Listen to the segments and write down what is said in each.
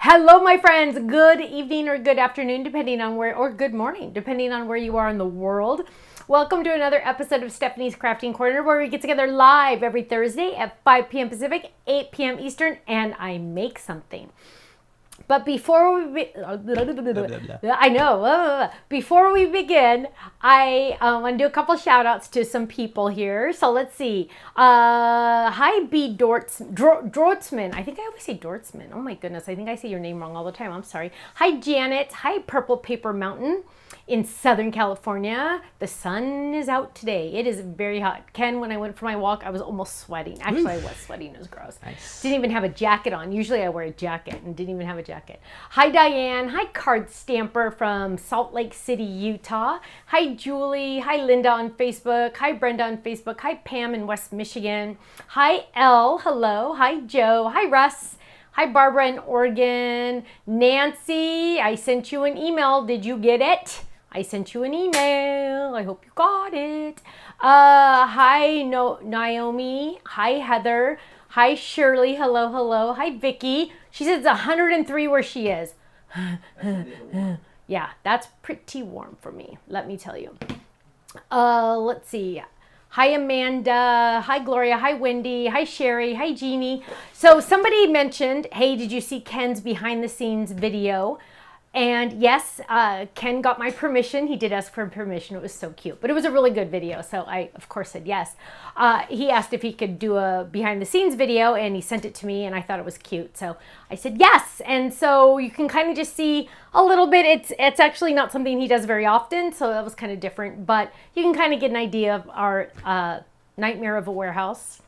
Hello, my friends. Good evening or good afternoon, depending on where, or good morning, depending on where you are in the world. Welcome to another episode of Stephanie's Crafting Corner, where we get together live every Thursday at 5 p.m. Pacific, 8 p.m. Eastern, and I make something. But before we before we begin, I want to do a couple shout outs to some people here. So let's see. Hi B Dortzman. I think I always say Dortzman. Oh my goodness, I think I say your name wrong all the time. I'm sorry. Hi Janet. Hi Purple Paper Mountain in Southern California. The sun is out today. It is very hot. Ken, when I went for my walk, I was almost sweating. Actually, I was sweating. It was gross. Nice. Didn't even have a jacket on. Usually I wear a jacket and didn't even have a jacket. Hi, Diane. Hi, Card Stamper from Salt Lake City, Utah. Hi, Julie. Hi, Linda on Facebook. Hi, Brenda on Facebook. Hi, Pam in West Michigan. Hi, Elle. Hello. Hi, Joe. Hi, Russ. Hi, Barbara in Oregon. Nancy, I sent you an email. Did you get it? I sent you an email. I hope you got it. Hi, Naomi. Hi, Heather. Hi, Shirley. Hello, hello. Hi, Vicky. She says it's 103 where she is. Yeah, that's pretty warm for me, let me tell you. Let's see. Hi, Amanda. Hi, Gloria. Hi, Wendy. Hi, Sherry. Hi, Jeannie. So somebody mentioned, hey, did you see Ken's behind the scenes video? And yes, Ken got my permission. He did ask for permission. It was so cute, but it was a really good video. So I, of course, said yes. He asked if he could do a behind the scenes video and he sent it to me and I thought it was cute. So I said yes. And so you can kind of just see a little bit. It's actually not something he does very often. So that was kind of different, but you can kind of get an idea of our nightmare of a warehouse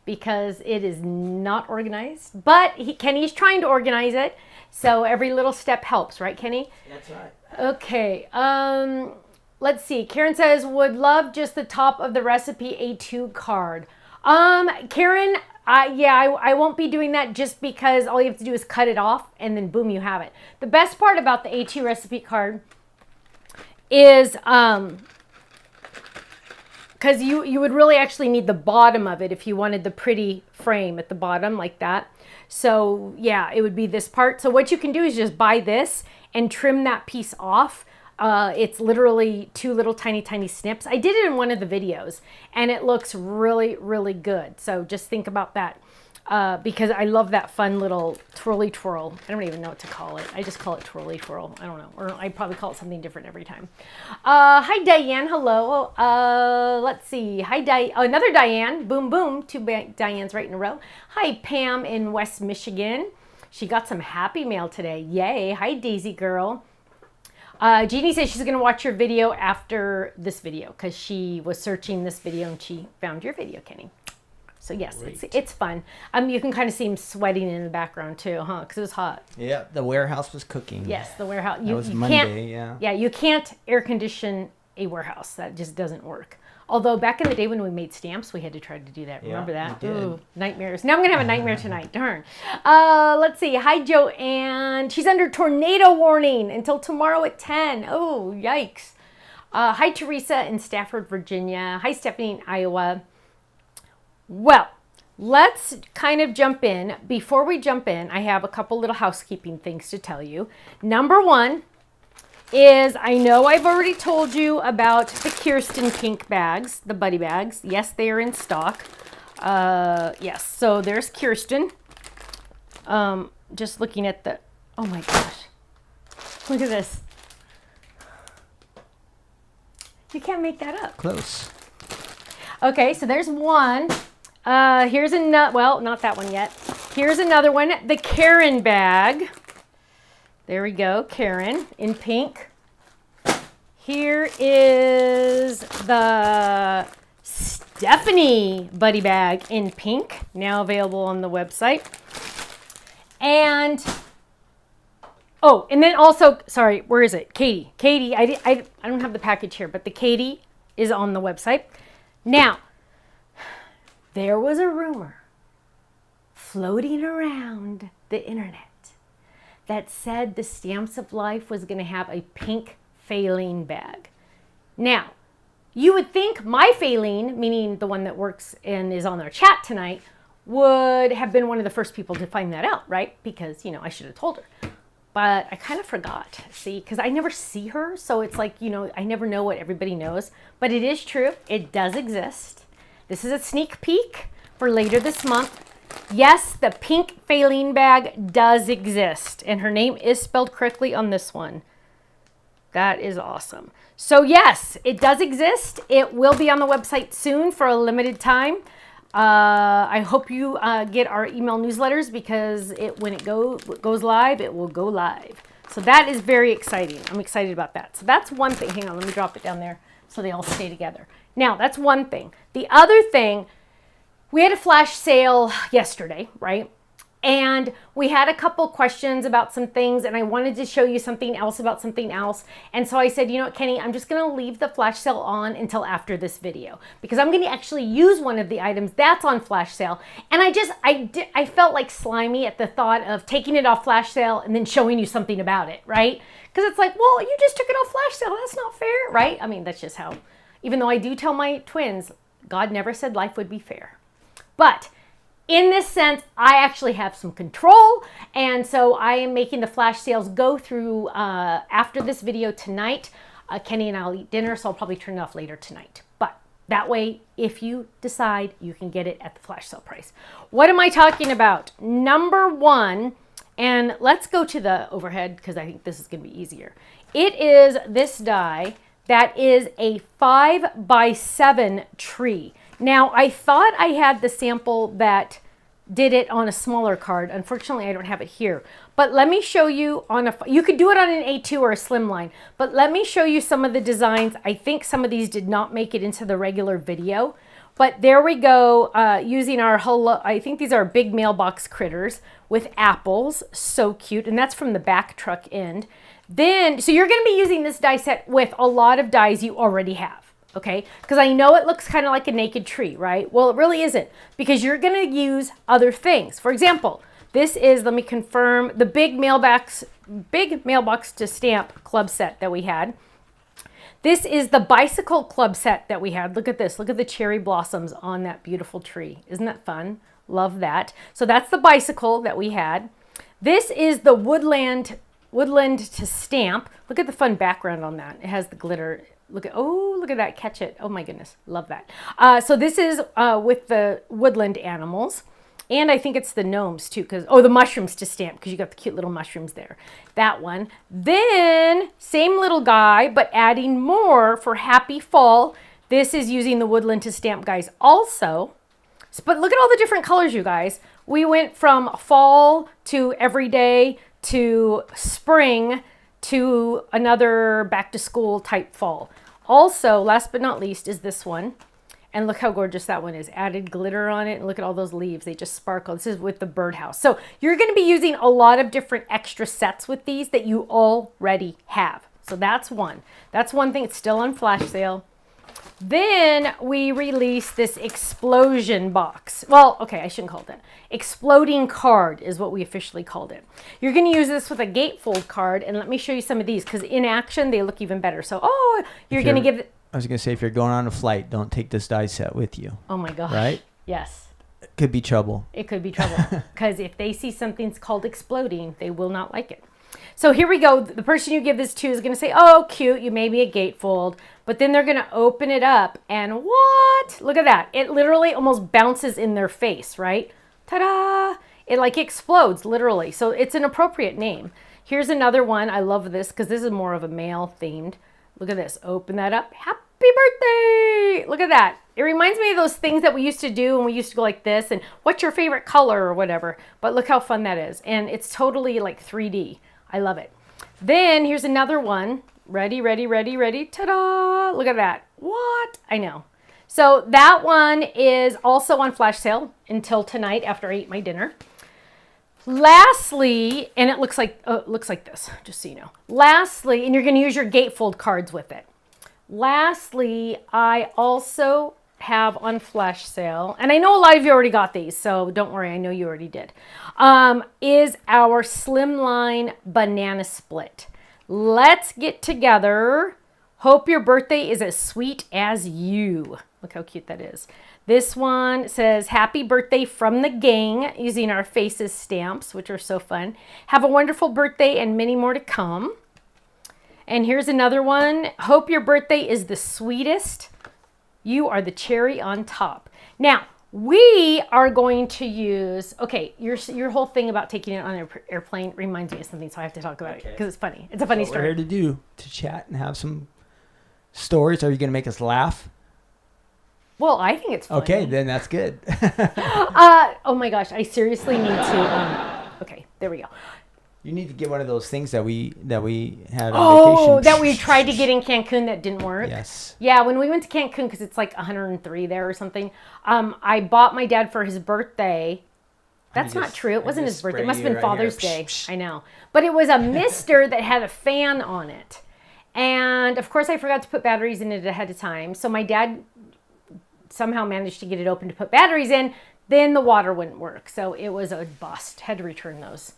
because it is not organized, but Kenny's trying to organize it. So every little step helps, right, Kenny? That's right. Okay. Let's see. Karen says, would love just the top of the recipe A2 card. Karen, I won't be doing that just because all you have to do is cut it off and then boom, you have it. The best part about the A2 recipe card is because you would really actually need the bottom of it if you wanted the pretty frame at the bottom like that. So yeah, it would be this part. So what you can do is just buy this and trim that piece off. It's literally two little tiny snips. I did it in one of the videos and it looks really, really good. So just think about that because I love that fun little twirly twirl. I don't even know what to call it. I just call it twirly twirl. I don't know. Or I probably call it something different every time. Hi, Diane. Hello. Let's see. Hi, another Diane. Boom, boom. Two Dianes right in a row. Hi, Pam in West Michigan. She got some happy mail today. Yay. Hi, Daisy girl. Jeannie says she's going to watch your video after this video because she was searching this video and she found your video, Kenny. So yes, it's fun. You can kind of see him sweating in the background too, huh? Because it was hot. Yeah, the warehouse was cooking. Yes, the warehouse. That was Monday, yeah. Yeah, you can't air condition a warehouse. That just doesn't work. Although back in the day when we made stamps, we had to try to do that. Remember that? We did. Ooh, nightmares. Now I'm going to have a nightmare tonight. Darn. Let's see. Hi, Joanne. She's under tornado warning until tomorrow at 10. Oh, yikes. Hi, Teresa in Stafford, Virginia. Hi, Stephanie in Iowa. Well, let's kind of jump in. Before we jump in, I have a couple little housekeeping things to tell you. Number one is, I know I've already told you about the Kirsten Pink bags, the buddy bags. Yes, they are in stock. Yes, so there's Kirsten. Just looking at the, oh my gosh. Look at this. You can't make that up. Close. Okay, so there's one. Here's another, well, not that one yet. Here's another one, the Karen bag. There we go, Karen in pink. Here is the Stephanie buddy bag in pink, now available on the website. And, oh, and then also, sorry, where is it? Katie. Katie, I don't have the package here, but the Katie is on the website. Now, there was a rumor floating around the internet that said the Stamps of Life was going to have a pink Faline bag. Now, you would think my Faline, meaning the one that works and is on our chat tonight, would have been one of the first people to find that out, right? Because, you know, I should have told her. But I kind of forgot, see, because I never see her. So it's like, you know, I never know what everybody knows. But it is true. It does exist. This is a sneak peek for later this month. Yes, the pink Faline bag does exist. And her name is spelled correctly on this one. That is awesome. So yes, it does exist. It will be on the website soon for a limited time. I hope you get our email newsletters because when it goes live, it will go live. So that is very exciting. I'm excited about that. So that's one thing. Hang on, let me drop it down there so they all stay together. Now, that's one thing. The other thing, we had a flash sale yesterday, right? And we had a couple questions about some things, and I wanted to show you something else about something else. And so I said, you know what, Kenny, I'm just going to leave the flash sale on until after this video because I'm going to actually use one of the items that's on flash sale. And I felt like slimy at the thought of taking it off flash sale and then showing you something about it, right? Because it's like, well, you just took it off flash sale. That's not fair, right? I mean, that's just how, even though I do tell my twins, God never said life would be fair. But in this sense, I actually have some control, and so I am making the flash sales go through after this video tonight. Kenny and I will eat dinner, so I'll probably turn it off later tonight. But that way, if you decide, you can get it at the flash sale price. What am I talking about? Number one, and let's go to the overhead because I think this is going to be easier. It is this die that is a 5x7 tree. Now, I thought I had the sample that did it on a smaller card. Unfortunately, I don't have it here. But let me show you you could do it on an A2 or a slimline. But let me show you some of the designs. I think some of these did not make it into the regular video. But there we go, using our I think these are big mailbox critters with apples. So cute. And that's from the back truck end. Then, so you're going to be using this die set with a lot of dies you already have. Okay, because I know it looks kind of like a naked tree, right? Well, it really isn't because you're going to use other things. For example, this is, let me confirm, the big mailbox to stamp club set that we had. This is the bicycle club set that we had. Look at this. Look at the cherry blossoms on that beautiful tree. Isn't that fun? Love that. So that's the bicycle that we had. This is the woodland to stamp. Look at the fun background on that. It has the glitter. Look at that, catch it. Oh my goodness, love that. So this is with the woodland animals. And I think it's the gnomes too, the mushrooms to stamp, because you got the cute little mushrooms there. That one. Then, same little guy, but adding more for happy fall. This is using the woodland to stamp guys also. But look at all the different colors, you guys. We went from fall to everyday to spring to another back to school type fall. Also, last but not least is this one. And look how gorgeous that one is. Added glitter on it. And look at all those leaves. They just sparkle. This is with the birdhouse. So you're going to be using a lot of different extra sets with these that you already have. So that's one. That's one thing. It's still on flash sale. Then we released this explosion box. Well, okay, I shouldn't call it that. Exploding card is what we officially called it. You're going to use this with a gatefold card, and let me show you some of these because in action they look even better. So, you're going to give it. I was going to say, if you're going on a flight, don't take this die set with you. Oh my gosh. Right? Yes. It could be trouble. It could be trouble because if they see something's called exploding, they will not like it. So here we go. The person you give this to is going to say, oh, cute, you made me a gatefold. But then they're going to open it up and what? Look at that. It literally almost bounces in their face, right? Ta-da! It like explodes, literally. So it's an appropriate name. Here's another one. I love this because this is more of a male themed. Look at this. Open that up. Happy birthday! Look at that. It reminds me of those things that we used to do when we used to go like this and what's your favorite color or whatever. But look how fun that is. And it's totally like 3D. I love it. Then here's another one. Ready, ready, ready, ready. Ta-da! Look at that. What? I know. So that one is also on flash sale until tonight after I eat my dinner. Lastly, and it looks like this, just so you know. Lastly, and you're going to use your gatefold cards with it. Lastly, I also have on flash sale, and I know a lot of you already got these, so don't worry, I know you already did, is our slimline banana split. Let's get together. Hope your birthday is as sweet as you. Look how cute that is. This one says, happy birthday from the gang, using our faces stamps, which are so fun. Have a wonderful birthday and many more to come. And here's another one. Hope your birthday is the sweetest. You are the cherry on top. Now, we are going to use, okay, your whole thing about taking it on an airplane reminds me of something, so I have to talk about it because it's funny. It's a funny story. What we're here to do, to chat and have some stories. Are you going to make us laugh? Well, I think it's funny. Okay, then that's good. Oh my gosh, I seriously need to, okay, there we go. You need to get one of those things that we had on vacation. vacation. That we tried to get in Cancun that didn't work. Yes. Yeah, when we went to Cancun, because it's like 103 there or something, I bought my dad for his birthday. That's not true. It wasn't his birthday. It must have been Father's Day. I know. But it was a mister that had a fan on it. And of course, I forgot to put batteries in it ahead of time. So my dad somehow managed to get it open to put batteries in. Then the water wouldn't work. So it was a bust. Had to return those.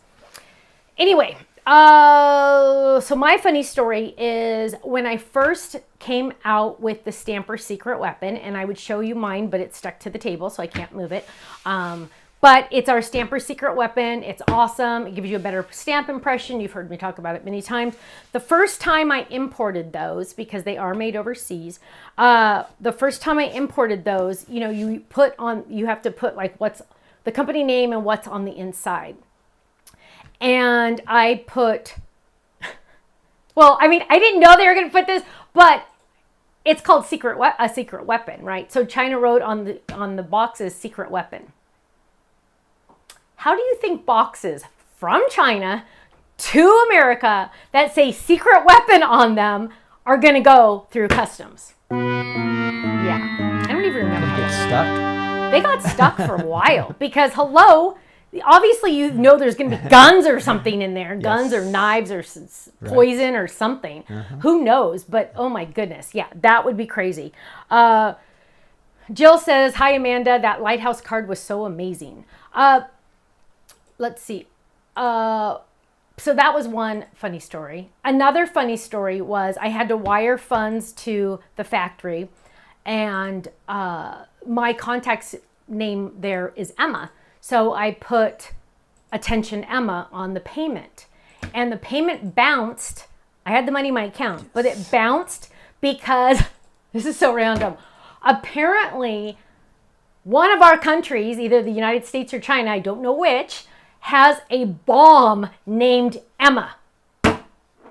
Anyway, so my funny story is when I first came out with the Stamper Secret Weapon, and I would show you mine, but it's stuck to the table, so I can't move it. But it's our Stamper Secret Weapon. It's awesome. It gives you a better stamp impression. You've heard me talk about it many times. The first time I imported those, because they are made overseas, the first time I imported those, you know, you have to put like what's the company name and what's on the inside. And I put, well, I mean, I didn't know they were going to put this, but it's called a secret weapon, right? So China wrote on the boxes, secret weapon. How do you think boxes from China to America that say secret weapon on them are going to go through customs? Yeah, I don't even remember how Get stuck. They got stuck for a while because, hello, obviously you know there's going to be guns or something in there, guns or knives or poison or something. Who knows? But oh my goodness, yeah, that would be crazy. Jill says, hi Amanda, that lighthouse card was so amazing. Let's see. So that was one funny story. Another funny story was I had to wire funds to the factory, and my contact's name there is Emma. So I put attention Emma on the payment, and the payment bounced. I had the money in my account, but it bounced because this is so random. Apparently, one of our countries, either the United States or China, I don't know which, has a bomb named Emma. There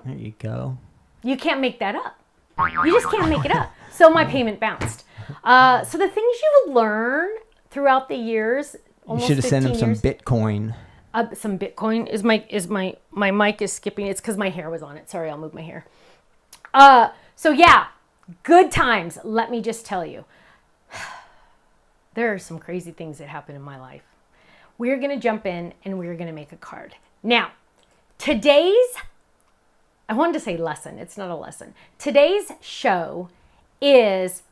you go. You can't make that up. You just can't make it up. So my payment bounced. So the things you learn throughout the years. You should have sent him some Bitcoin. Some Bitcoin is my mic is skipping. It's because my hair was on it. Sorry, I'll move my hair. So yeah, good times. Let me just tell you, there are some crazy things that happen in my life. We're gonna jump in and we're gonna make a card. Now, today's, I wanted to say lesson. It's not a lesson. Today's show is,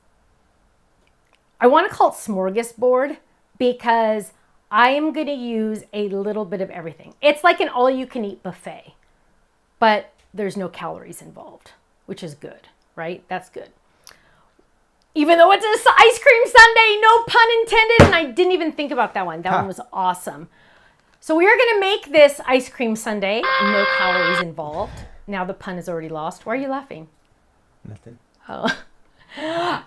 I want to call it smorgasbord because I am going to use a little bit of everything. It's like an all-you-can-eat buffet, but there's no calories involved, which is good, right? That's good. Even though it's an ice cream sundae, no pun intended, and I didn't even think about that one. That one was awesome. So we are going to make this ice cream sundae, no calories involved. Now the pun is already lost. Why are you laughing? Nothing. Oh.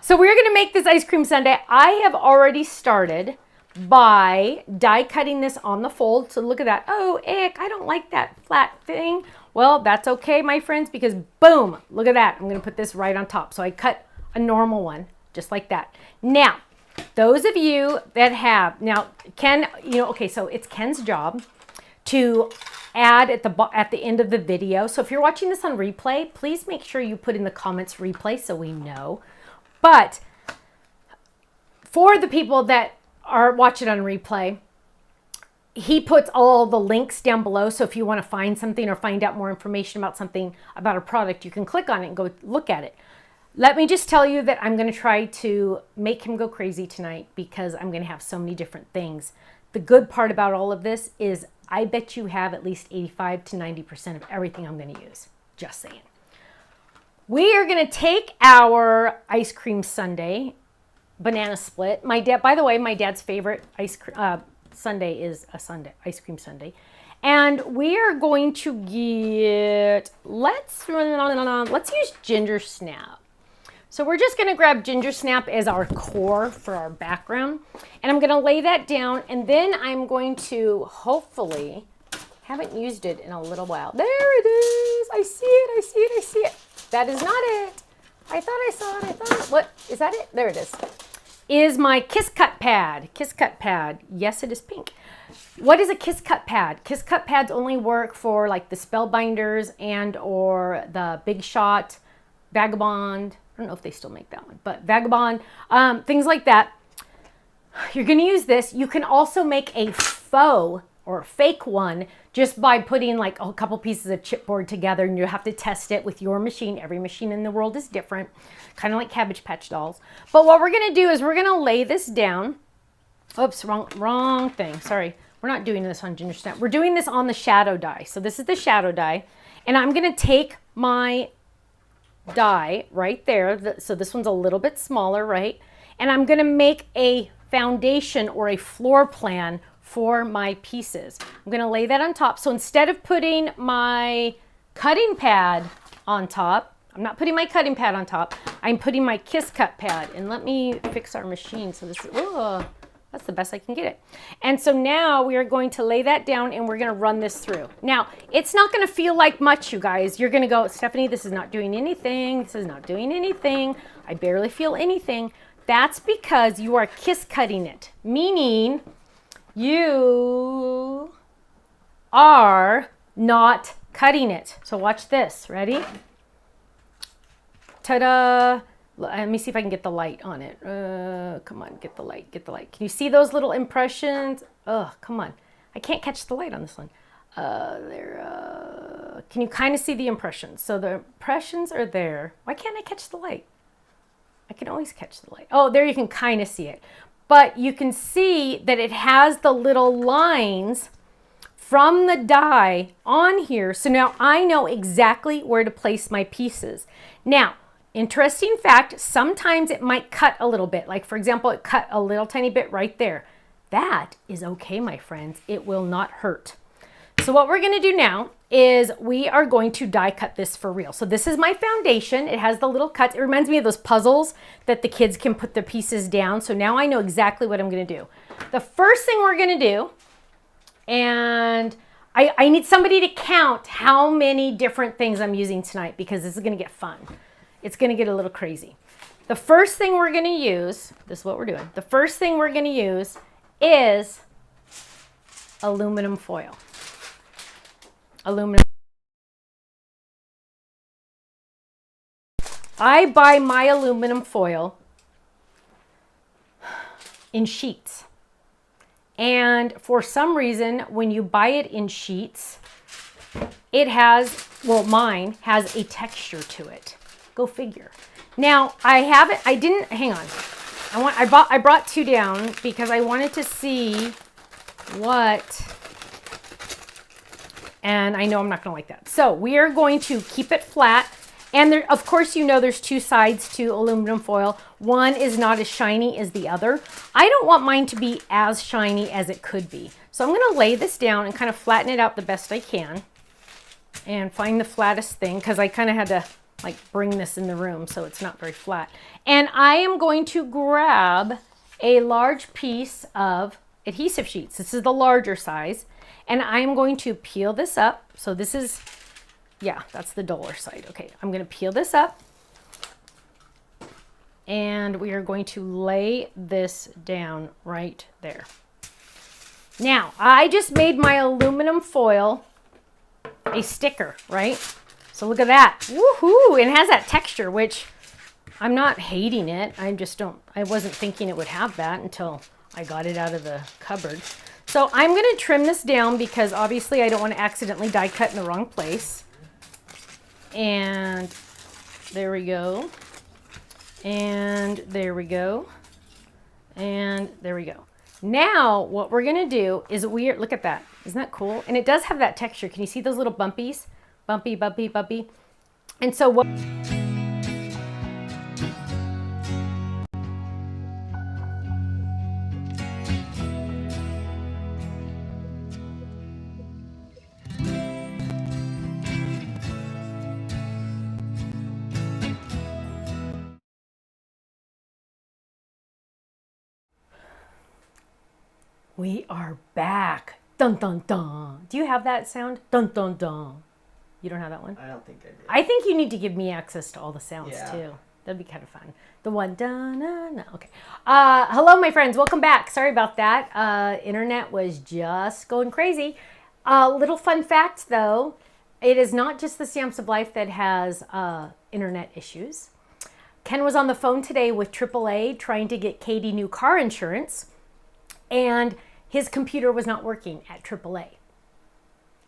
So we're going to make this ice cream sundae. I have already started by die cutting this on the fold. So look at that. Oh, ick, I don't like that flat thing. Well, that's okay, my friends, because boom, look at that. I'm going to put this right on top. So I cut a normal one just like that. Now, those of you that have, now Ken, okay, so it's Ken's job to add at the end of the video. So if you're watching this on replay, please make sure you put in the comments replay so we know. But for the people that are watching on replay, he puts all the links down below. So if you want to find something or find out more information about something, about a product, you can click on it and go look at it. Let me just tell you that I'm going to try to make him go crazy tonight because I'm going to have so many different things. The good part about all of this is I bet you have at least 85 to 90% of everything I'm going to use. Just saying. We are going to take our ice cream sundae, banana split. My dad, by the way, my dad's favorite sundae is a sundae, ice cream sundae. And we are going to get, let's use ginger snap. So we're just gonna grab ginger snap as our core for our background. And I'm gonna lay that down, and then I'm going to hopefully, haven't used it in a little while. There it is, I see it, I see it, I see it. That is not it. I thought I saw it, I thought, what, is that it? There it is my Kiss Cut pad. Kiss Cut pad, yes, it is pink. What is a Kiss Cut pad? Kiss Cut pads only work for like the Spellbinders and or the Big Shot, Vagabond. I don't know if they still make that one, but Vagabond, things like that. You're gonna use this. You can also make a faux or fake one just by putting like a couple pieces of chipboard together, and you have to test it with your machine. Every machine in the world is different, kind of like Cabbage Patch dolls. But what we're gonna do is we're gonna lay this down. Oops, wrong thing, sorry. We're not doing this on ginger snap. We're doing this on the shadow die. So this is the shadow die, and I'm gonna take my die right there. So this one's a little bit smaller, right? And I'm gonna make a foundation or a floor plan for my pieces. I'm gonna lay that on top. So instead of putting my cutting pad on top, I'm not putting my cutting pad on top, I'm putting my Kiss Cut pad. And let me fix our machine. So this is, oh, that's the best I can get it. And so now we are going to lay that down, and we're gonna run this through. Now, it's not gonna feel like much, you guys. You're gonna go, Stephanie, this is not doing anything. This is not doing anything. I barely feel anything. That's because you are kiss cutting it, meaning you are not cutting it. So watch this, ready? Ta-da! Let me see if I can get the light on it. Come on, get the light, get the light. Can you see those little impressions? Oh, come on. I can't catch the light on this one. Can you kind of see the impressions? So the impressions are there. Why can't I catch the light? I can always catch the light. Oh, there you can kind of see it. But you can see that it has the little lines from the die on here. So now I know exactly where to place my pieces. Now, interesting fact, sometimes it might cut a little bit. Like for example, it cut a little tiny bit right there. That is okay, my friends. It will not hurt. So what we're gonna do now is we are going to die cut this for real. So this is my foundation. It has the little cuts. It reminds me of those puzzles that the kids can put the pieces down. So now I know exactly what I'm gonna do. The first thing we're gonna do, and I need somebody to count how many different things I'm using tonight, because this is gonna get fun. It's gonna get a little crazy. The first thing we're gonna use, this is what we're doing. The first thing we're gonna use is aluminum foil. Aluminum. I buy my aluminum foil in sheets. And for some reason, when you buy it in sheets, it has, well, mine has a texture to it. Go figure. Now, I didn't, hang on. I brought two down because I wanted to see what, and I know I'm not gonna like that. So we are going to keep it flat. And there, of course, you know there's two sides to aluminum foil. One is not as shiny as the other. I don't want mine to be as shiny as it could be. So I'm gonna lay this down and kind of flatten it out the best I can and find the flattest thing, because I kind of had to like bring this in the room so it's not very flat. And I am going to grab a large piece of adhesive sheets. This is the larger size. And I'm going to peel this up. So this is, yeah, that's the duller side. Okay, I'm gonna peel this up. And we are going to lay this down right there. Now, I just made my aluminum foil a sticker, right? So look at that, woohoo! And it has that texture, which I'm not hating it. I wasn't thinking it would have that until I got it out of the cupboard. So I'm gonna trim this down because obviously I don't want to accidentally die cut in the wrong place. And there we go. And there we go. And there we go. Now what we're gonna do is look at that. Isn't that cool? And it does have that texture. Can you see those little bumpies? Bumpy, bumpy, bumpy. And so what We are back. Dun dun dun. Do you have that sound? Dun dun dun. You don't have that one? I don't think I did. I think you need to give me access to all the sounds Yeah. too. That'd be kind of fun. The one dun dun dun. Okay. Hello, my friends. Welcome back. Sorry about that. Internet was just going crazy. Little fun fact though, it is not just the Stamps of Life that has internet issues. Ken was on the phone today with AAA trying to get Katie new car insurance, and his computer was not working at AAA.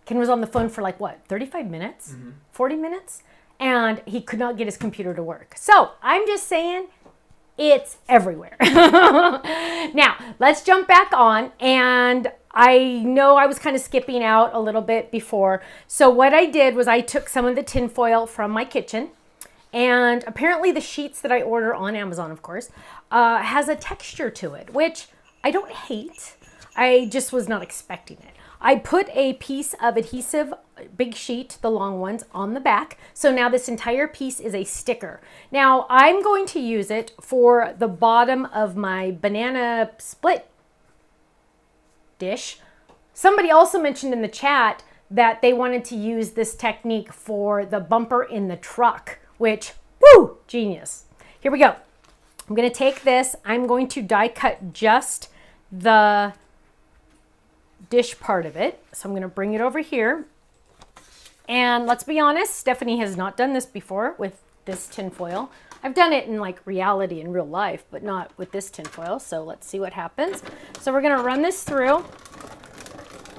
Ken was on the phone for like, what, 35 minutes? 40 minutes? And he could not get his computer to work. So I'm just saying, it's everywhere. Now, let's jump back on. And I know I was kind of skipping out a little bit before. So what I did was I took some of the tin foil from my kitchen. And apparently the sheets that I order on Amazon, of course, has a texture to it, which I don't hate. I just was not expecting it. I put a piece of adhesive, big sheet, the long ones, on the back. So now this entire piece is a sticker. Now I'm going to use it for the bottom of my banana split dish. Somebody also mentioned in the chat that they wanted to use this technique for the bumper in the truck, which, woo, genius. Here we go. I'm going to take this. I'm going to die cut just the dish part of it. So I'm going to bring it over here. And let's be honest, Stephanie has not done this before with this tin foil. I've done it in like reality in real life, but not with this tin foil. So let's see what happens. So we're going to run this through.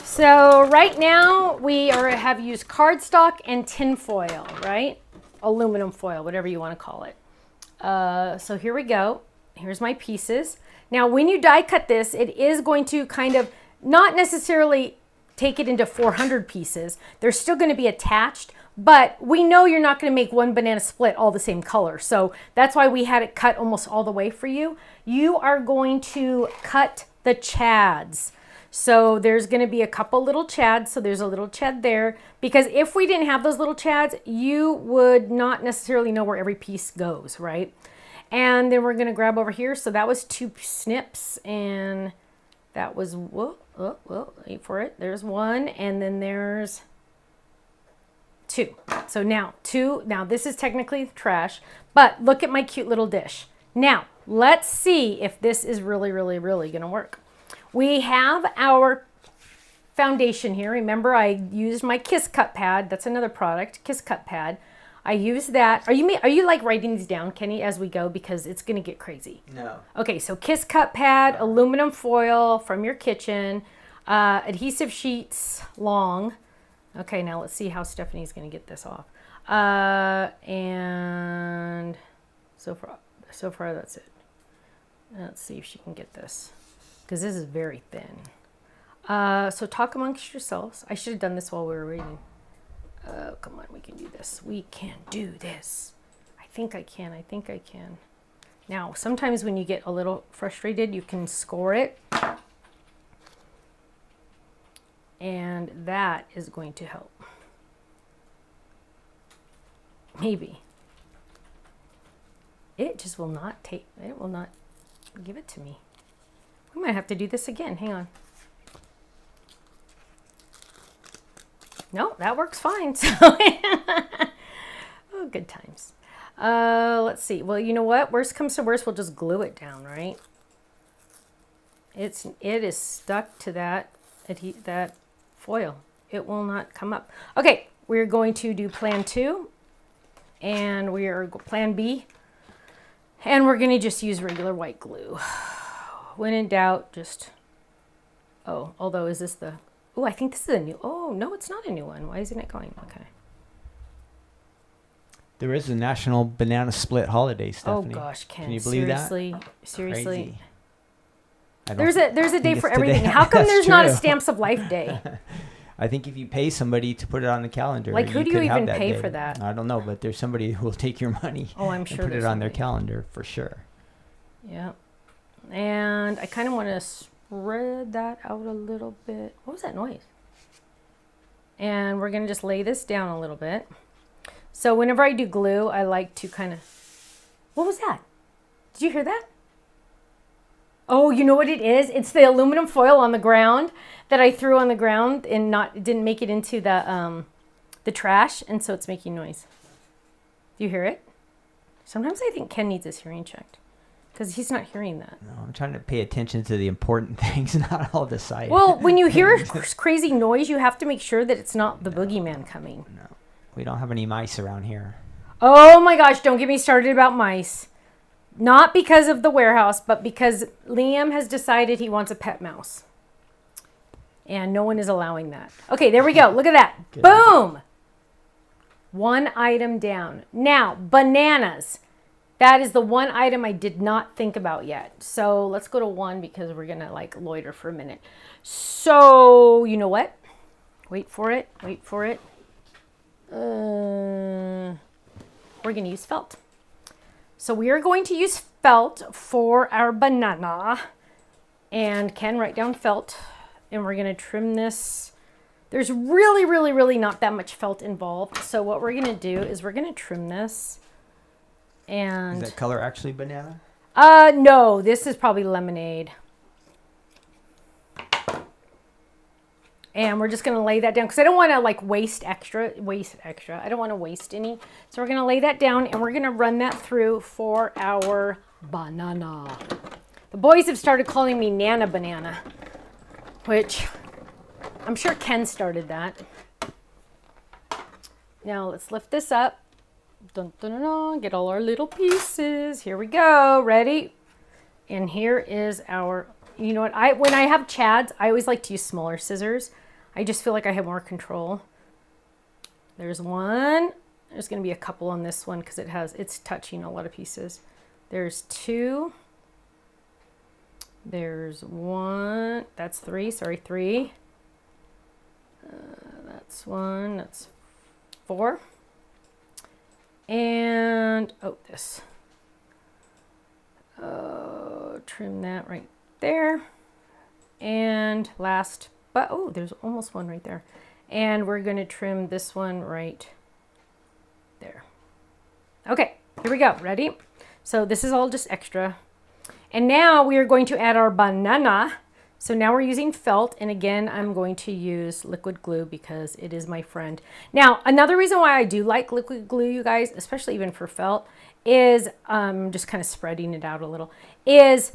So right now we have used cardstock and tin foil, right? Aluminum foil, whatever you want to call it. So here we go. Here's my pieces. Now, when you die cut this, it is going to kind of not necessarily take it into 400 pieces. They're still going to be attached, but we know you're not going to make one banana split all the same color. So that's why we had it cut almost all the way for you. You are going to cut the chads. So there's going to be a couple little chads. So there's a little chad there, because if we didn't have those little chads, you would not necessarily know where every piece goes, right? And then we're going to grab over here. So that was 2 snips, and that was, whoa, wait for it. There's 1, and then there's 2. So now 2, now this is technically trash, but look at my cute little dish. Now let's see if this is really, really, really going to work. We have our foundation here. Remember, I used my Kiss Cut pad. That's another product, Kiss Cut pad. I use that. Are you like writing these down, Kenny, as we go? Because it's going to get crazy. No. Okay, so Kiss Cut pad, aluminum foil from your kitchen, adhesive sheets, long. Okay, now let's see how Stephanie's going to get this off. And so far that's it. Let's see if she can get this, because this is very thin. So talk amongst yourselves. I should have done this while we were reading. Oh, come on, we can do this. We can do this. I think I can. Now, sometimes when you get a little frustrated, you can score it. And that is going to help. Maybe. It just will not take, it will not give it to me. We might have to do this again. Hang on. No, that works fine. So, oh, good times. Let's see. Well, you know what? Worst comes to worst, we'll just glue it down, right? It is stuck to that foil. It will not come up. Okay, we're going to do plan 2, and we are plan B, and we're going to just use regular white glue. When in doubt, just, oh, although is this the, oh, I think this is a new, oh, no, it's not a new one. Why isn't it going? Okay. There is a National Banana Split holiday, Stephanie. Oh gosh, Ken, can you believe seriously, that? Seriously. Crazy. There's a day for everything. How come there's not a Stamps of Life day? I think if you pay somebody to put it on the calendar, like who do you even pay day. for that? I don't know, but there's somebody who will take your money. Oh, I'm sure. And put it on their calendar for sure. Yeah, and I kind of want to spread that out a little bit. What was that noise? And we're gonna just lay this down a little bit. So whenever I do glue, I like to kind of, what was that? Did you hear that? Oh, you know what it is? It's the aluminum foil on the ground that I threw on the ground and didn't make it into the trash, and so it's making noise. Do you hear it? Sometimes I think Ken needs his hearing checked because he's not hearing that. No, I'm trying to pay attention to the important things, not all the side. Well, when you hear crazy noise, you have to make sure that it's not the boogeyman coming. No, we don't have any mice around here. Oh my gosh, don't get me started about mice. Not because of the warehouse, but because Liam has decided he wants a pet mouse. And no one is allowing that. Okay, there we go. Look at that. Good. Boom! One item down. Now, bananas. That is the one item I did not think about yet. So let's go to 1 because we're going to like loiter for a minute. So, you know what? Wait for it. Wait for it. We're going to use felt. So we are going to use felt for our banana. And Ken, write down felt. And we're going to trim this. There's really not that much felt involved. So what we're going to do is we're going to trim this. And is that color actually banana? No, this is probably lemonade. And we're just going to lay that down because I don't want to like waste extra. I don't want to waste any. So we're going to lay that down and we're going to run that through for our banana. The boys have started calling me Nana Banana, which I'm sure Ken started that. Now let's lift this up. Dun, dun, dun, dun. Get all our little pieces. Here we go. Ready? And here is our, you know what? When I have Chads, I always like to use smaller scissors. I just feel like I have more control. There's one. There's going to be a couple on this one because it's touching a lot of pieces. There's 2. There's 1. That's 3. Sorry, 3. That's 1. That's 4. And, this. Trim that right there. And last, but, there's almost one right there. And we're going to trim this one right there. Okay, here we go. Ready? So this is all just extra. And now we are going to add our banana. So now we're using felt, and again, I'm going to use liquid glue because it is my friend. Now, another reason why I do like liquid glue, you guys, especially even for felt, is just kind of spreading it out a little, is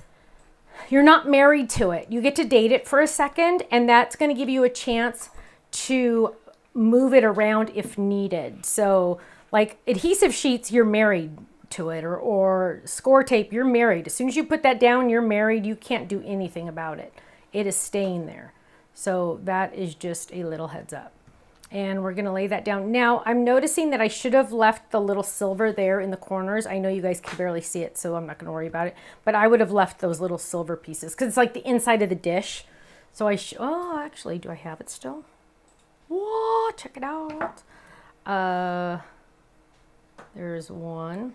you're not married to it. You get to date it for a second, and that's going to give you a chance to move it around if needed. So like adhesive sheets, you're married to it, or score tape, you're married. As soon as you put that down, you're married. You can't do anything about it. It is staying there. So that is just a little heads up. And we're gonna lay that down. Now, I'm noticing that I should have left the little silver there in the corners. I know you guys can barely see it, so I'm not gonna worry about it. But I would have left those little silver pieces because it's like the inside of the dish. So actually, do I have it still? Whoa, check it out. There's 1.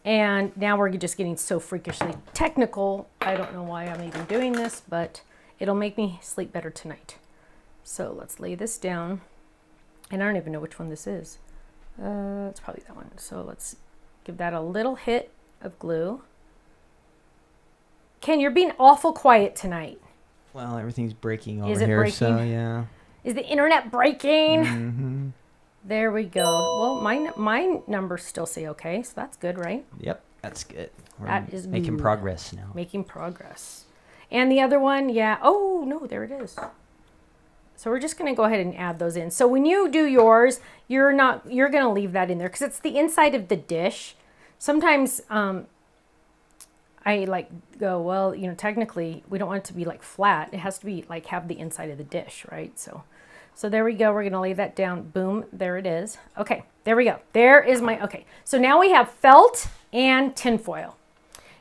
And now we're just getting so freakishly technical. I don't know why I'm even doing this, but it'll make me sleep better tonight. So let's lay this down. And I don't even know which one this is. It's probably that one. So let's give that a little hit of glue. Ken, you're being awful quiet tonight. Well, everything's breaking over Is it here, breaking? so yeah. Is the internet breaking? Mm-hmm. There we go. Well, my numbers still say okay, so that's good, right? Yep, that's good. We're That is making good. progress now. Making progress. And the other one, yeah. Oh, no, there it is. So we're just going to go ahead and add those in. So when you do yours, you're going to leave that in there because it's the inside of the dish. Sometimes I like go, well, technically we don't want it to be like flat. It has to be like have the inside of the dish, right? So there we go. We're going to lay that down. Boom. There it is. Okay. There we go. There is okay. So now we have felt and tinfoil.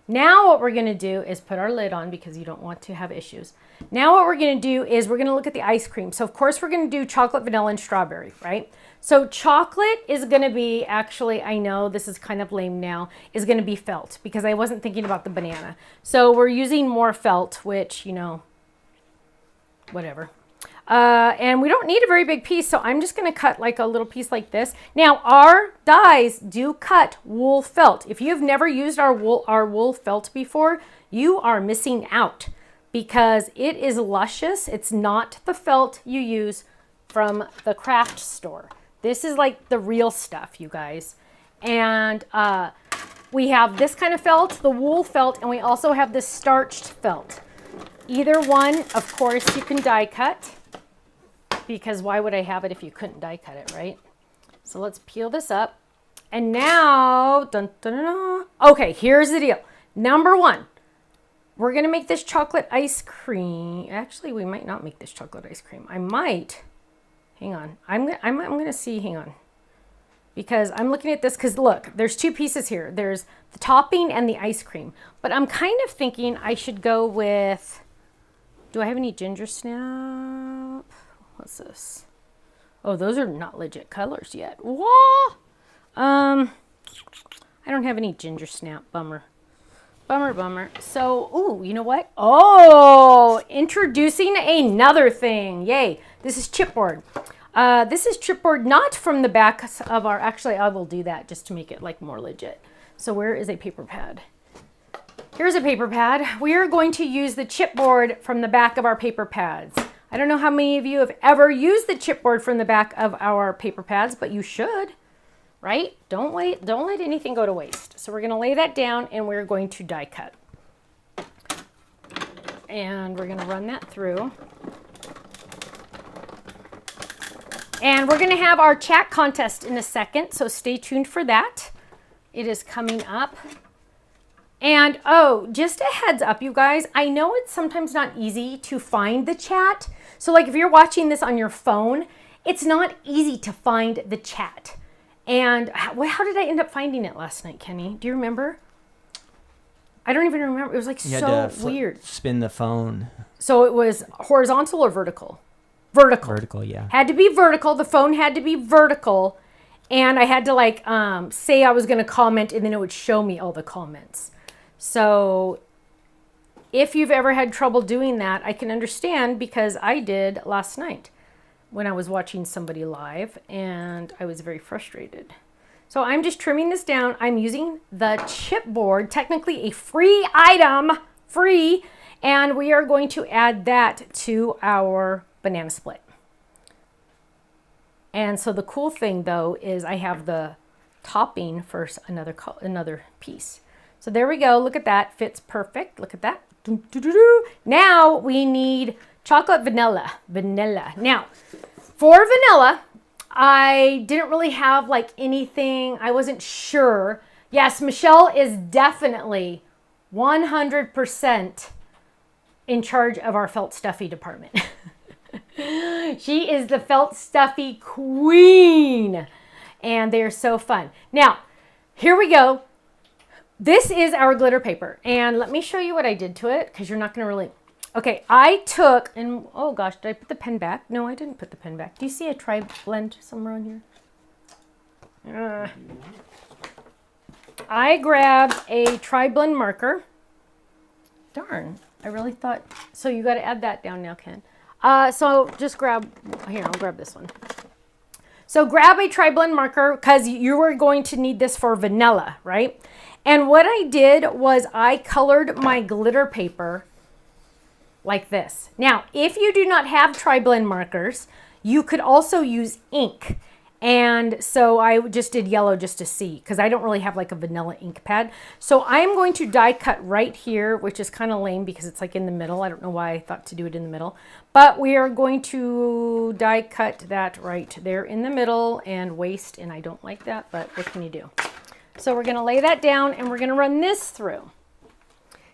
Now what we're going to do is put our lid on because you don't want to have issues. Now what we're going to do is we're going to look at the ice cream. So of course we're going to do chocolate, vanilla, and strawberry, right? So chocolate is going to be, actually, I know this is kind of lame now, is going to be felt because I wasn't thinking about the banana. So we're using more felt, which, whatever. And we don't need a very big piece, so I'm just going to cut like a little piece like this. Now, our dies do cut wool felt. If you've never used our wool felt before, you are missing out because it is luscious. It's not the felt you use from the craft store. This is like the real stuff, you guys. And we have this kind of felt, the wool felt, and we also have this starched felt. Either one, of course, you can die cut, because why would I have it if you couldn't die cut it, right? So let's peel this up. And now, dun, dun, dun, dun. Okay, here's the deal. Number one, we're gonna make this chocolate ice cream. Actually, we might not make this chocolate ice cream. I might. Hang on. I'm gonna see. Hang on, because I'm looking at this. Because look, there's two pieces here. There's the topping and the ice cream. But I'm kind of thinking I should go with. Do I have any ginger snap? What's this? Oh, those are not legit colors yet. Whoa! I don't have any ginger snap. Bummer. Bummer, bummer. So, ooh, you know what? Oh, introducing another thing. Yay. This is chipboard. This is chipboard not from the back of our, actually, I will do that just to make it like more legit. So where is a paper pad? Here's a paper pad. We are going to use the chipboard from the back of our paper pads. I don't know how many of you have ever used the chipboard from the back of our paper pads, but you should, right? Don't let anything go to waste. So we're gonna lay that down and we're going to die cut. And we're gonna run that through. And we're gonna have our chat contest in a second, so stay tuned for that. It is coming up. And oh, just a heads up, you guys, I know it's sometimes not easy to find the chat. So like if you're watching this on your phone, it's not easy to find the chat. And how did I end up finding it last night, Kenny? Do you remember? I don't even remember. It was like so weird. Spin the phone. So it was horizontal or vertical? Vertical. Vertical, yeah. Had to be vertical. The phone had to be vertical. And I had to like say I was going to comment, and then it would show me all the comments. So if you've ever had trouble doing that, I can understand, because I did last night when I was watching somebody live and I was very frustrated. So I'm just trimming this down. I'm using the chipboard, technically a free item, free, and we are going to add that to our banana split. And so the cool thing though is I have the topping for another piece. So there we go. Look at that. Fits perfect. Look at that. Now we need chocolate vanilla. Now, for vanilla, I didn't really have like anything. I wasn't sure. Yes, Michelle is definitely 100% in charge of our felt stuffy department. She is the felt stuffy queen. And they're so fun. Now, here we go. This is our glitter paper, and let me show you what I did to it, because you're not going to really... Okay, I took, and oh gosh, did I put the pen back? No, I didn't put the pen back. Do you see a tri-blend somewhere on here? I grabbed a tri-blend marker. Darn, I really thought... So you got to add that down now, Ken. So just grab... Here, I'll grab this one. So grab a tri-blend marker, because you are going to need this for vanilla, right? And what I did was I colored my glitter paper like this. Now, if you do not have tri-blend markers, you could also use ink. And so I just did yellow just to see, because I don't really have like a vanilla ink pad. So I am going to die cut right here, which is kind of lame because it's like in the middle. I don't know why I thought to do it in the middle. But we are going to die cut that right there in the middle and waste. And I don't like that, but what can you do? So we're going to lay that down and we're going to run this through.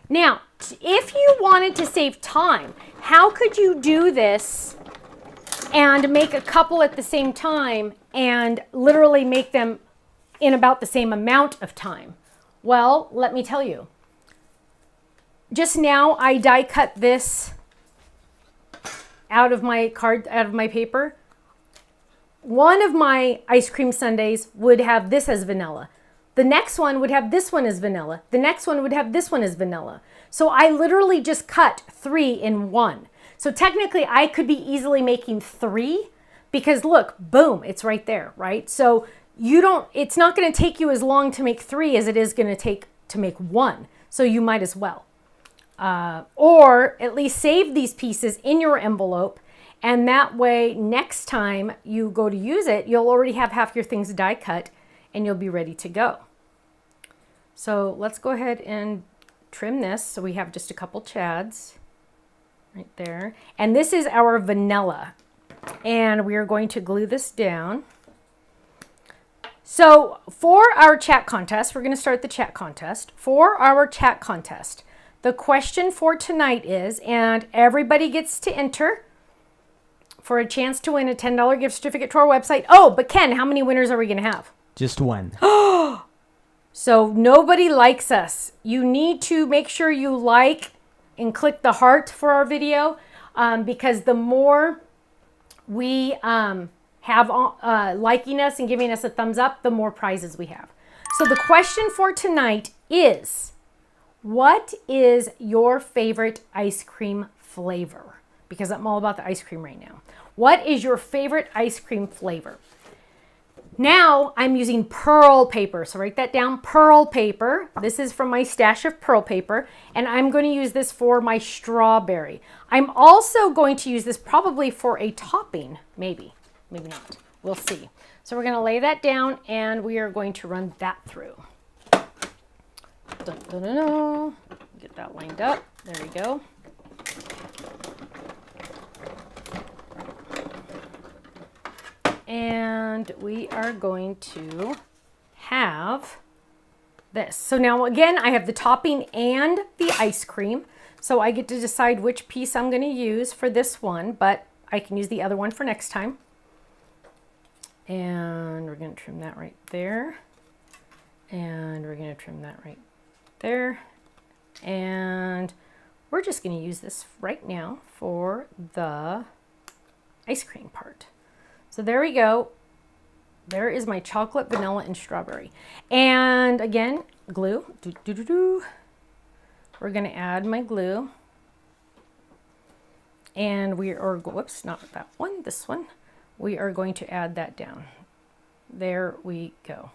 Now, if you wanted to save time, how could you do this and make a couple at the same time and literally make them in about the same amount of time? Well, let me tell you. Just now I die cut this out of my paper. One of my ice cream sundaes would have this as vanilla. The next one would have this one as vanilla. The next one would have this one as vanilla. So I literally just cut 3 in one. So technically I could be easily making 3, because look, boom, it's right there, right? So it's not going to take you as long to make 3 as it is going to take to make 1. So you might as well. or at least save these pieces in your envelope. And that way, next time you go to use it, you'll already have half your things die cut and you'll be ready to go. So let's go ahead and trim this. So we have just a couple chads right there. And this is our vanilla. And we are going to glue this down. So for our chat contest, we're going to start the chat contest. For our chat contest, the question for tonight is, and everybody gets to enter for a chance to win a $10 gift certificate to our website. Oh, but Ken, how many winners are we going to have? Just one. So nobody likes us. You need to make sure you like and click the heart for our video, because the more we have liking us and giving us a thumbs up, the more prizes we have. So the question for tonight is, what is your favorite ice cream flavor? Because I'm all about the ice cream right now. What is your favorite ice cream flavor? Now I'm using pearl paper. So write that down, pearl paper. This is from my stash of pearl paper. And I'm going to use this for my strawberry. I'm also going to use this probably for a topping. Maybe not. We'll see. So we're going to lay that down and we are going to run that through. Dun, dun, dun, dun. Get that lined up. There we go. And we are going to have this. So now again, I have the topping and the ice cream. So I get to decide which piece I'm going to use for this one, but I can use the other one for next time. And we're going to trim that right there. And we're going to trim that right there. And we're just going to use this right now for the ice cream part. So there we go. There is my chocolate, vanilla, and strawberry. And again, glue. We're going to add my glue. And we are, whoops, not that one, this one. We are going to add that down. There we go.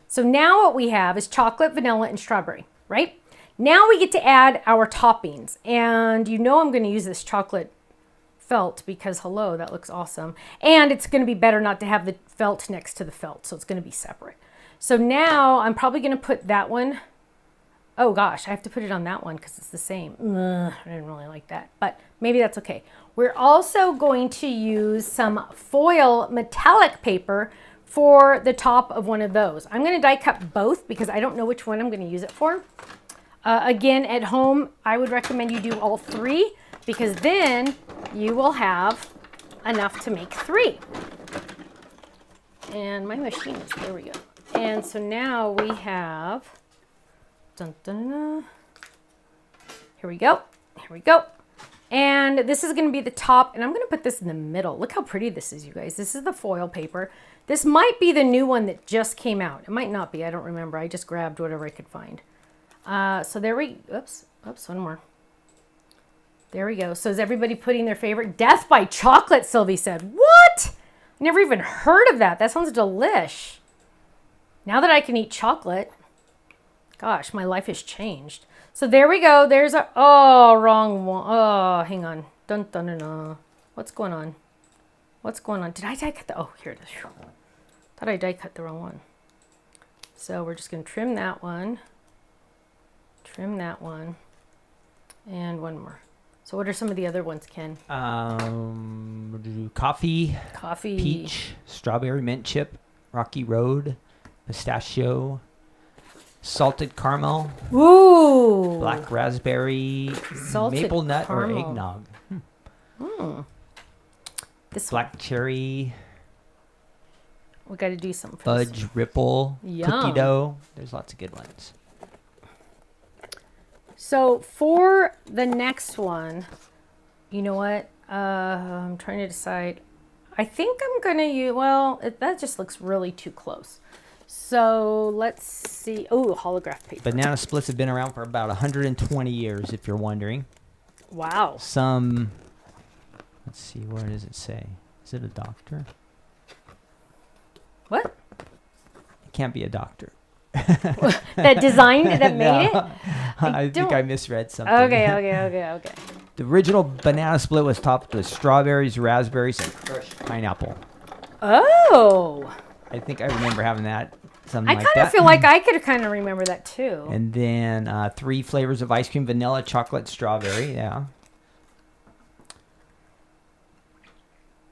So now what we have is chocolate, vanilla, and strawberry, right? Now we get to add our toppings. And you know I'm going to use this chocolate felt because hello, that looks awesome. And it's going to be better not to have the felt next to the felt, so it's going to be separate. So now I'm probably going to put that one. Oh gosh, I have to put it on that one because it's the same. I didn't really like that, but maybe that's okay. We're also going to use some foil metallic paper for the top of one of those. I'm going to die cut both because I don't know which one I'm going to use it for. Again, at home, I would recommend you do all three because then you will have enough to make three. And my machine is, there we go. And so now we have, dun, dun, dun. Here we go, here we go. And this is gonna be the top, and I'm gonna put this in the middle. Look how pretty this is, you guys. This is the foil paper. This might be the new one that just came out. It might not be, I don't remember. I just grabbed whatever I could find. So there we, oops, one more. There we go. So is everybody putting their favorite? Death by chocolate, Sylvie said. What? Never even heard of that. That sounds delish. Now that I can eat chocolate, gosh, my life has changed. So there we go. There's a, oh, wrong one. Oh, hang on. Dun, dun, dun, dun. What's going on? What's going on? Did I die cut the, oh, here it is. Thought I die cut the wrong one. So we're just going to trim that one, and one more. So what are some of the other ones, Ken? Coffee, Coffee, peach, strawberry mint chip, rocky road, pistachio, salted caramel, ooh, black raspberry, salted maple nut caramel. or eggnog. This black cherry, we got to do something for fudge this. ripple, Yum. cookie dough. There's lots of good ones. So for the next one, you know what? I'm trying to decide. I think I'm going to use, well, that just looks really too close. So let's see. Oh, holograph paper. Banana splits have been around for about 120 years, if you're wondering. Wow. Some, let's see, where does it say? Is it a doctor? What? It can't be a doctor. that designed it, that made it? I think I misread something. Okay. The original banana split was topped with strawberries, raspberries, and crushed pineapple. Oh. I think I remember having that. Something I like kind that. of feel like I could kind of remember that too. And then 3 flavors of ice cream: vanilla, chocolate, strawberry. Yeah.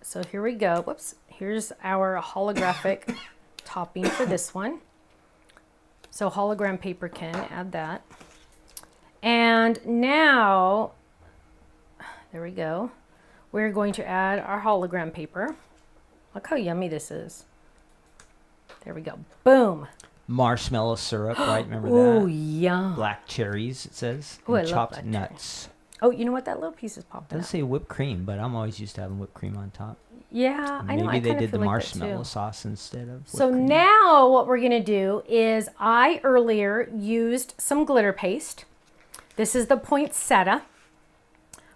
So here we go. Whoops. Here's our holographic topping for this one. So hologram paper can add that. And now, there we go. We're going to add our hologram paper. Look how yummy this is. There we go. Boom. Marshmallow syrup, right? Remember that? Oh, yum. Black cherries, it says. Ooh, And I love chopped black nuts. Oh, you know what? That little piece is It popping doesn't up. say whipped cream, but I'm always used to having whipped cream on top. Yeah, I know. Maybe I they kind did of the feel like that marshmallow too. sauce instead of whipped So cream. now what we're going to do is I earlier used some glitter paste. This is the poinsettia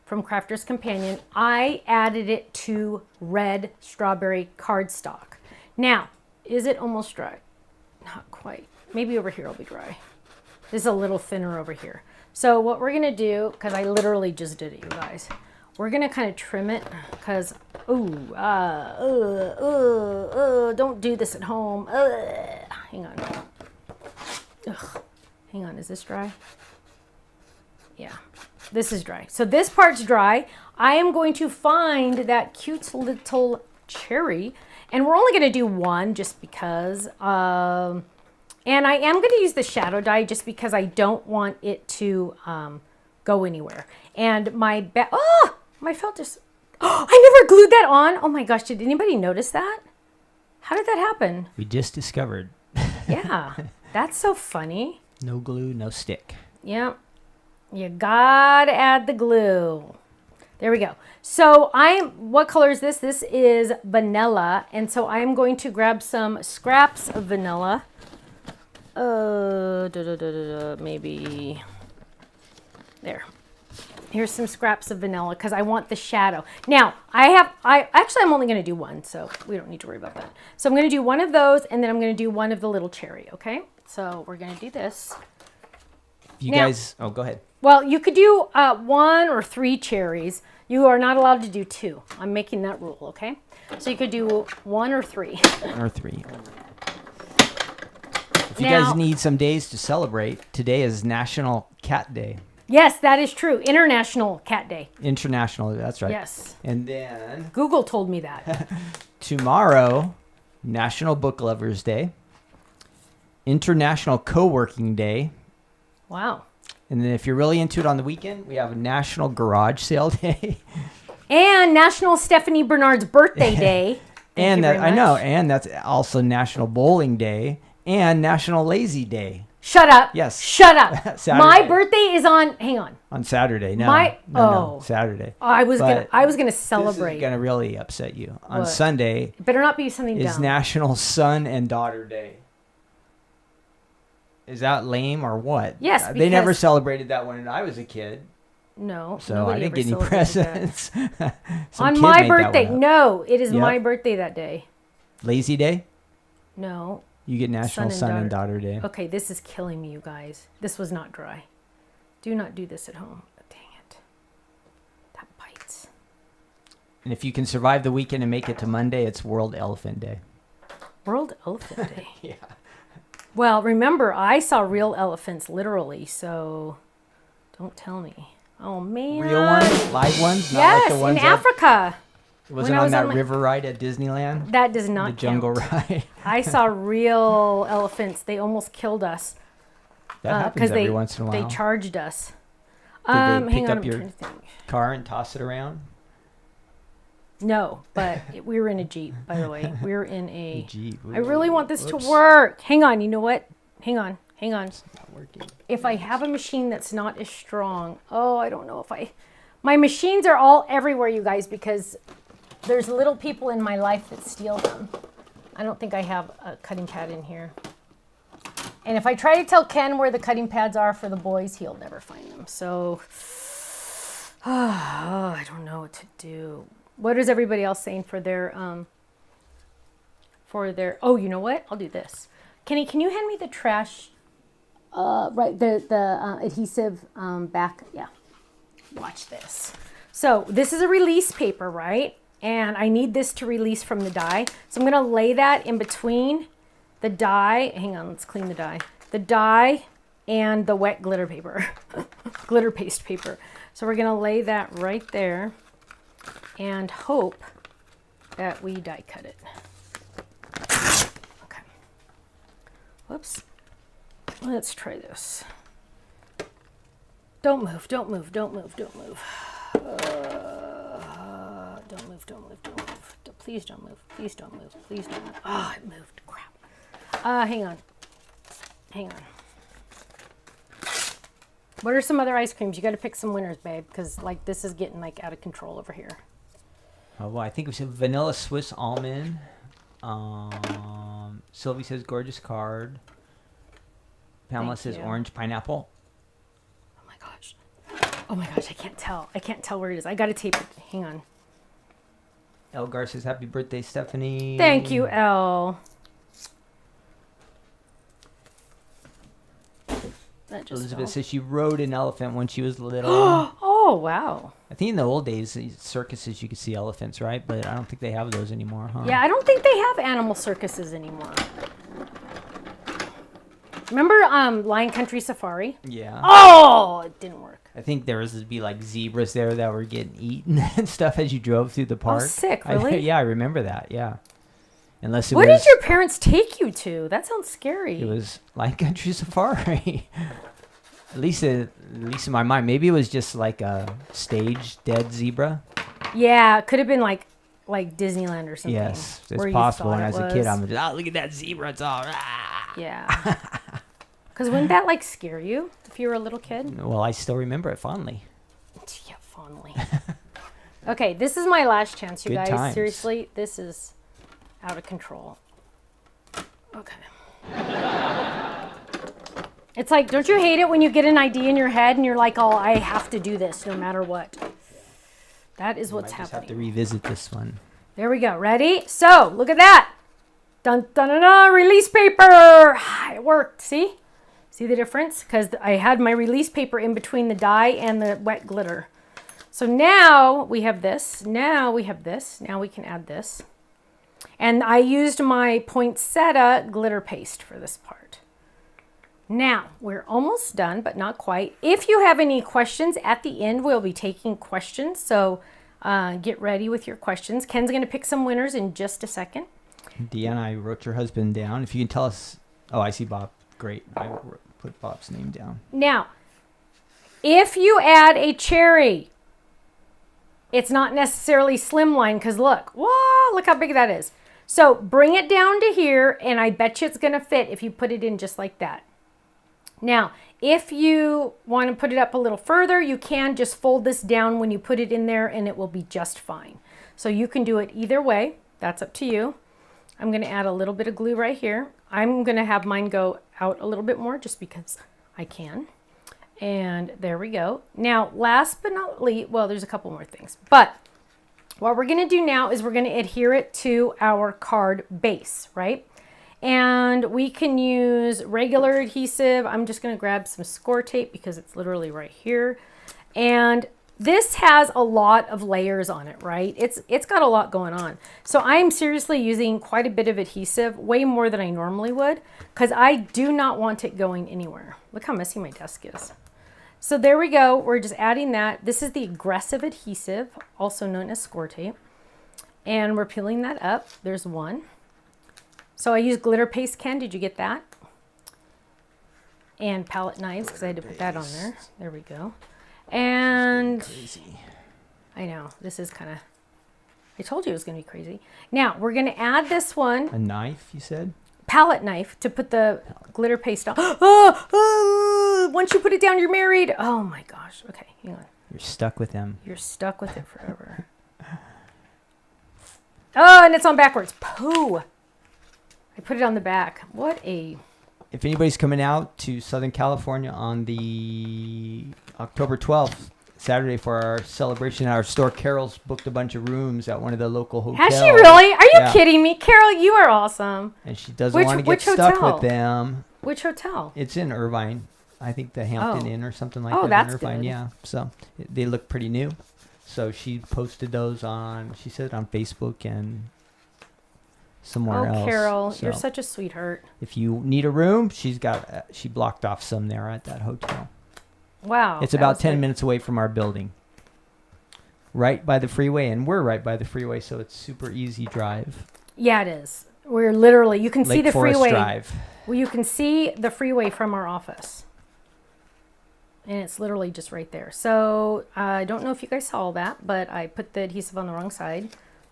from Crafter's Companion. I added it to red strawberry cardstock. Now, is it almost dry? Not quite. Maybe over here it'll be dry. This is a little thinner over here. So what we're going to do, because I literally just did it, you guys. We're going to kind of trim it because, don't do this at home. Hang on. Ugh. Hang on, is this dry? Yeah, this is dry. So this part's dry. I am going to find that cute little cherry, and we're only going to do one just because. And I am going to use the shadow die just because I don't want it to go anywhere. And my felt just. Oh, I never glued that on. Oh my gosh, did anybody notice that? How did that happen? We just discovered. Yeah, that's so funny. No glue, no stick. Yep. You gotta add the glue. There we go. So what color is this? This is vanilla. And so I'm going to grab some scraps of vanilla. Maybe there. Here's some scraps of vanilla because I want the shadow. Now, I'm only going to do one, so we don't need to worry about that. So I'm going to do one of those, and then I'm going to do one of the little cherry, okay? So we're going to do this. Go ahead. Well, you could do 1 or 3 cherries. You are not allowed to do 2. I'm making that rule, okay? So you could do 1 or 3. 1 or 3. If you guys need some days to celebrate, today is National Cat Day. Yes, that is true. International Cat Day. International, that's right. Yes. And then Google told me that. tomorrow, National Book Lovers Day, International Co-working Day. Wow. And then if you're really into it on the weekend, we have a National Garage Sale Day. And National Stephanie Bernard's Birthday Day. And that's also National Bowling Day and National Lazy Day. Shut up. Yes. Shut up. Saturday. My birthday is hang on. On Saturday. No, Saturday. I was gonna celebrate. This is gonna really upset you. On What? Sunday, It better not be something is dumb. National Son and Daughter Day. Is that lame or what? Yes, they never because- celebrated that when I was a kid, No. so nobody I didn't ever get any celebrated that. presents. Some On kid my made that birthday. one up. No, it is Yep. my birthday that day. Lazy Day. No. You get National Son and Daughter Day. Okay, this is killing me, you guys. This was not dry. Do not do this at home. Dang it. That bites. And if you can survive the weekend and make it to Monday, it's World Elephant Day. World Elephant Day. Yeah. Well, remember, I saw real elephants literally, so don't tell me. Oh, man. Real ones, live ones, not Yes, like the ones in Africa. wasn't when I on was that on my- river ride at Disneyland. That does not The jungle count. ride. I saw real elephants. They almost killed us That happens because every once in a while. they charged us. Did they Hang pick on, up I'm your trying to think. car and toss it around? No, but we were in a Jeep, by the way. We were in a... Jeep. I really want this Whoops. to work. Hang on, you know what? Hang on. It's not working. If I have a machine that's not as strong... Oh, I don't know if I... My machines are all everywhere, you guys, because there's little people in my life that steal them. I don't think I have a cutting pad in here. And if I try to tell Ken where the cutting pads are for the boys, he'll never find them. So, I don't know what to do. What is everybody else saying for their, oh, you know what? I'll do this. Kenny, can you hand me the trash? Right, the adhesive back. Yeah. Watch this. So this is a release paper, right? And I need this to release from the die. So I'm going to lay that in between the die. Hang on, let's clean the die. The die and the wet glitter paper, glitter paste paper. So we're going to lay that right there and hope that we die cut it. Okay. Whoops. Let's try this. Don't move, don't move, don't move, don't move. Don't move, don't move, don't move. Please don't move, please don't move, please don't move. Oh, it moved, crap. Hang on. Hang on. What are some other ice creams? You got to pick some winners, babe, because like this is getting like out of control over here. Oh, well, I think we said vanilla Swiss almond. Sylvie says gorgeous card. Pamela says orange pineapple. Oh my gosh. Oh my gosh, I can't tell. I can't tell where it is. I got to tape it. Hang on. Elgar says happy birthday, Stephanie. Thank you, Elle. Elizabeth says she rode an elephant when she was little. Oh, wow. I think in the old days, circuses, you could see elephants, right? But I don't think they have those anymore, huh? Yeah, I don't think they have animal circuses anymore. Remember Lion Country Safari? Yeah. Oh, it didn't work. I think there was to be like zebras there that were getting eaten and stuff as you drove through the park. Oh, sick, really? Yeah, I remember that, yeah. Unless it What was... did your parents take you to? That sounds scary. It was Lion Country Safari. At least in my mind. Maybe it was just like a staged dead zebra. Yeah, it could have been like Disneyland or something. Yes, it's possible. And as a kid, I'm just, look at that zebra. It's all... Yeah. Because wouldn't that like scare you if you were a little kid? Well, I still remember it fondly. Yeah, fondly. Okay, this is my last chance, you Good guys. times. Seriously, this is out of control. Okay. It's like, don't you hate it when you get an idea in your head and you're like, oh, I have to do this no matter what? That is what's I just happening. have to revisit this one. There we go. Ready? So, look at that. Dun, dun, dun, dun, release paper. It worked. See? See the difference? Because I had my release paper in between the die and the wet glitter. So now we have this. Now we have this. Now we can add this. And I used my poinsettia glitter paste for this part. Now, we're almost done, but not quite. If you have any questions at the end, we'll be taking questions. So get ready with your questions. Ken's going to pick some winners in just a second. Deanna, I wrote your husband down. If you can tell us... Oh, I see Bob. Great. I put Bob's name down. Now, if you add a cherry, it's not necessarily slimline because look, whoa, look how big that is. So bring it down to here and I bet you it's going to fit if you put it in just like that. Now, if you want to put it up a little further, you can just fold this down when you put it in there and it will be just fine. So you can do it either way. That's up to you. I'm going to add a little bit of glue right here. I'm going to have mine go out a little bit more just because I can. And there we go. Now, last but not least, well, there's a couple more things. But what we're going to do now is we're going to adhere it to our card base, right? And we can use regular adhesive. I'm just going to grab some score tape because it's literally right here. And this has a lot of layers on it, right? It's got a lot going on. So I'm seriously using quite a bit of adhesive, way more than I normally would, because I do not want it going anywhere. Look how messy my desk is. So there we go. We're just adding that. This is the aggressive adhesive, also known as score tape. And we're peeling that up. There's one. So I use glitter paste, Ken. Did you get that? And palette knives, because I had to put that on there. There we go. And crazy. I know, this is kind of, I told you it was going to be crazy. Now, we're going to add this one. A knife, you said? Palette knife to put the glitter paste on. Once you put it down, you're married. Oh my gosh. Okay, hang on. You're stuck with them. You're stuck with it forever. Oh, and it's on backwards. Pooh. I put it on the back. What a... If anybody's coming out to Southern California on the October 12th, Saturday for our celebration at our store. Carol's booked a bunch of rooms at one of the local hotels. Has she really? Are you kidding me? Carol, you are awesome. And she doesn't want to get stuck with them. Which hotel? It's in Irvine. I think the Hampton Inn or something like that. Oh, that's in Irvine, good. Yeah. So they look pretty new. So she posted those she said on Facebook and somewhere else. Oh, Carol, so you're such a sweetheart. if you need a room, she blocked off some there at that hotel. Wow. It's about 10 minutes away from our building. Right by the freeway, and we're right by the freeway, so it's super easy drive. Yeah, it is. We're literally, you can see the Forest freeway. Drive. Well, you can see the freeway from our office. And it's literally just right there. So I don't know if you guys saw that, but I put the adhesive on the wrong side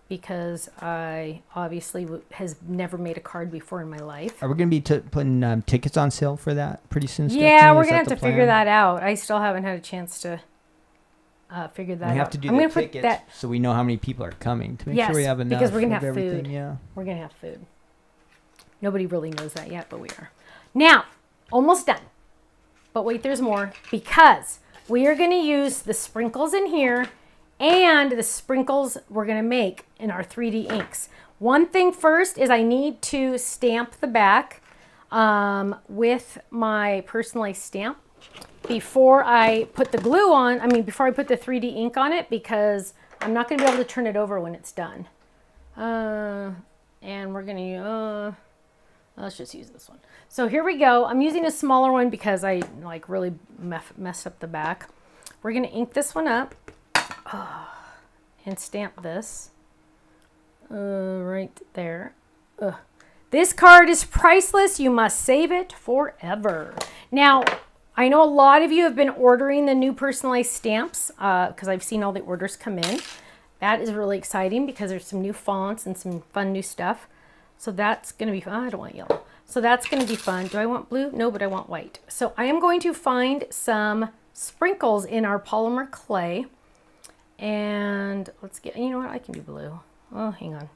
because I obviously has never made a card before in my life. Are we going to be putting tickets on sale for that pretty soon? Yeah, we're going to have to figure that out. I still haven't had a chance to figure that out. We have to do I'm the gonna tickets put that, so we know how many people are coming to make yes, sure we have enough. because we're going to have everything. food. Yeah. We're going to have food. Nobody really knows that yet, but we are. Now, almost done. But wait, there's more, because we are going to use the sprinkles in here and the sprinkles we're going to make in our 3D inks. One thing first is I need to stamp the back with my personalized stamp before I put the glue on. Before I put the 3D ink on it, because I'm not going to be able to turn it over when it's done. And we're going to let's just use this one. So here we go. I'm using a smaller one because I really messed up the back. We're going to ink this one up and stamp this right there. This card is priceless. You must save it forever. Now, I know a lot of you have been ordering the new personalized stamps because I've seen all the orders come in. That is really exciting because there's some new fonts and some fun new stuff. So that's going to be fun. I don't want yellow. So that's going to be fun. Do I want blue? No, but I want white. So I am going to find some sprinkles in our polymer clay. And let's get, you know what? I can do blue. Oh, hang on.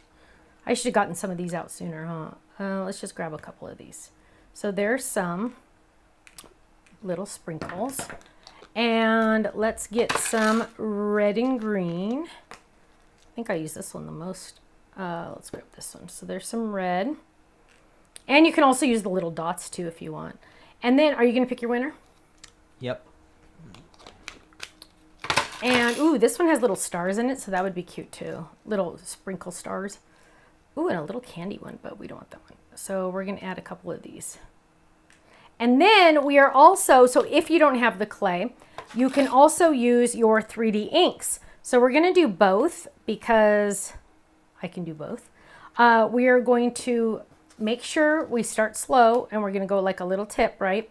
I should have gotten some of these out sooner, huh? Let's just grab a couple of these. So there's some little sprinkles. And let's get some red and green. I think I use this one the most. Let's grab this one. So there's some red. And you can also use the little dots too if you want. And then, are you going to pick your winner? Yep. And, ooh, this one has little stars in it, so that would be cute too. Little sprinkle stars. Ooh, and a little candy one, but we don't want that one. So we're going to add a couple of these. And then we are also, so if you don't have the clay, you can also use your 3D inks. So we're going to do both because I can do both. We are going to make sure we start slow, and we're going to go like a little tip, right?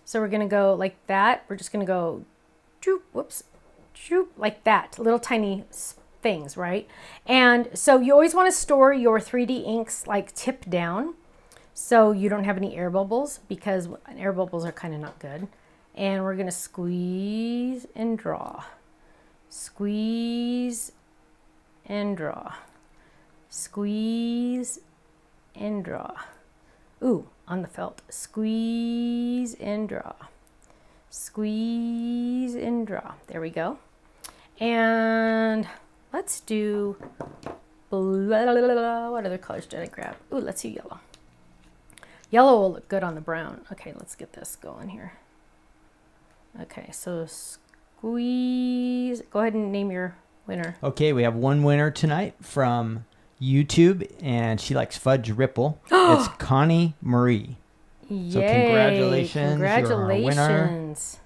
So we're going to go like that. We're just going to go, whoops, like that, little tiny things, right? And so you always want to store your 3D inks like tip down so you don't have any air bubbles, because air bubbles are kind of not good. And we're going to squeeze and draw. Squeeze and draw. Squeeze and draw. Ooh, on the felt. Squeeze and draw. Squeeze and draw. There we go. And let's do what other colors did I grab? Ooh, let's do yellow. Yellow will look good on the brown. Okay, let's get this going here. Okay, so squeeze. Go ahead and name your winner. Okay, we have one winner tonight from YouTube, and she likes fudge ripple. It's Connie Marie. Yay! So congratulations. Congratulations.